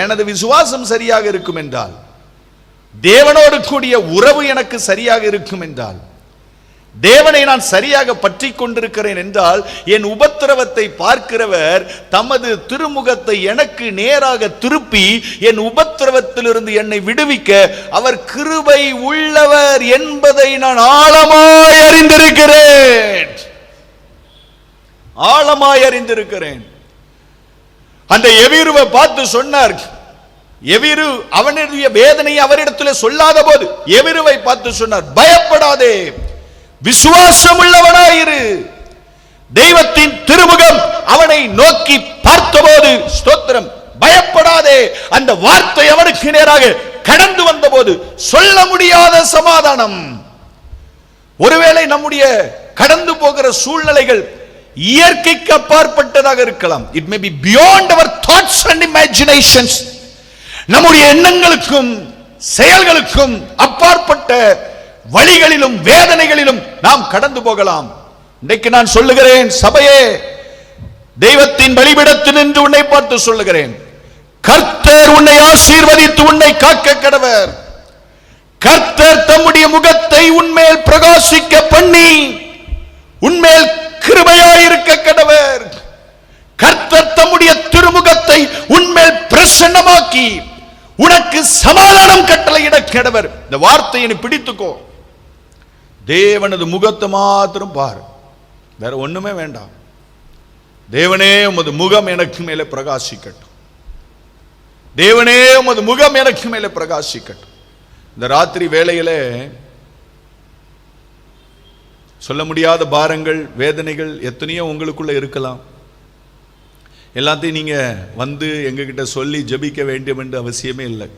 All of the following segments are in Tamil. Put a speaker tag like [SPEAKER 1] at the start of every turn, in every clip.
[SPEAKER 1] எனது விசுவாசம் சரியாக இருக்கும் என்றால், தேவனோடு கூடிய உறவு எனக்கு சரியாக இருக்கும் என்றால், தேவனை நான் சரியாக பற்றி கொண்டிருக்கிறேன் என்றால், என் உபத்திரவத்தை பார்க்கிறவர் தமது திருமுகத்தை எனக்கு நேராக திருப்பி என் உபத்திரவத்திலிருந்து என்னை விடுவிக்க அவர் கிருபை உள்ளவர் என்பதை நான் ஆழமாய் அறிந்திருக்கிறேன். ஆழமாய் அறிந்திருக்கிறேன். அந்த எவீருவை பார்த்து சொன்னார். எவீரு அவனுடைய வேதனையை அவரிடத்தில் சொல்லாத போது எவீருவை பார்த்து சொன்னார், பயப்படாதே, விசுவாசம் உள்ளவனாயிரு. தெய்வத்தின் திருமுகம் அவனை நோக்கி பார்த்தபோது, ஸ்தோத்திரம், பயப்படாதே. அந்த வார்த்தை அவனுக்கு நேராக கடந்து வந்த போது சொல்ல முடியாத சமாதானம். ஒருவேளை நம்முடைய கடந்து போகிற சூழ்நிலைகள் இயற்கைக்கு அப்பாற்பட்டதாக இருக்கலாம். It may be beyond our thoughts and imaginations. நம்முடைய எண்ணங்களுக்கும் செயல்களுக்கும் அப்பாற்பட்ட வழிகளிலும் வேதனைகளிலும் நாம் கடந்து போகலாம். இன்றைக்கு நான் சொல்லுகிறேன், சபையே, தெய்வத்தின் பலிபீடத்தில் நின்று உன்னை பார்த்து சொல்லுகிறேன், கர்த்தர் உன்னை ஆசீர்வதித்து உன்னை காக்க கடவர். கர்த்தர் தம்முடைய முகத்தை உன்மேல் பிரகாசிக்க பண்ணி உன்மேல் கிருபையாயிருக்க கடவர். கர்த்தர் தம்முடைய திருமுகத்தை உன்மேல் பிரசன்னமாக்கி உனக்கு சமாதானம் கட்டளையிட கடவர். இந்த வார்த்தையை பிடித்துக்கோ. தேவனது முகத்தை மாத்திரம் பார், வேற ஒண்ணுமே வேண்டாம். தேவனே, உமது முகம் எனக்கு மேலே பிரகாசிக்கட்டும். தேவனே, உமது முகம் எனக்கு மேலே பிரகாசிக்கட்டும். இந்த ராத்திரி வேளையில சொல்ல முடியாத பாரங்கள், வேதனைகள் எத்தனையோ உங்களுக்குள்ள இருக்கலாம். எல்லாத்தையும் நீங்க வந்து எங்ககிட்ட சொல்லி ஜெபிக்க வேண்டும் என்று அவசியமே இல்லை.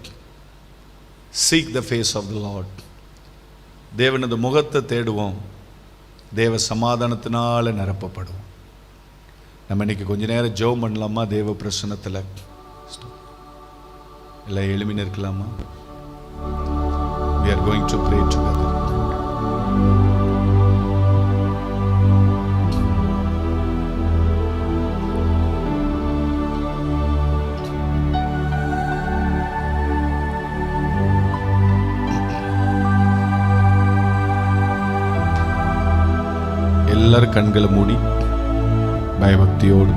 [SPEAKER 1] Seek the face of the Lord. தேவனது முகத்தை தேடுவோம். தேவ சமாதானத்தினால நிரப்பப்படுவோம். நம்ம இன்னைக்கு கொஞ்ச நேரம் ஜெபம் பண்ணலாமா? தேவ பிரசன்னத்தில் எல்லாம் எளிமையா இருக்கலாமா? We are going to pray together. எல்லாரும் கண்களை மூடி பயபக்தியோடு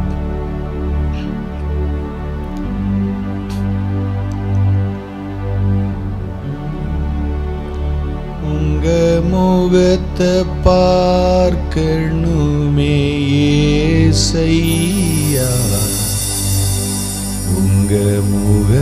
[SPEAKER 1] உங்க முகத்தை பார்க்கணுமே ஏசையா, உங்க முக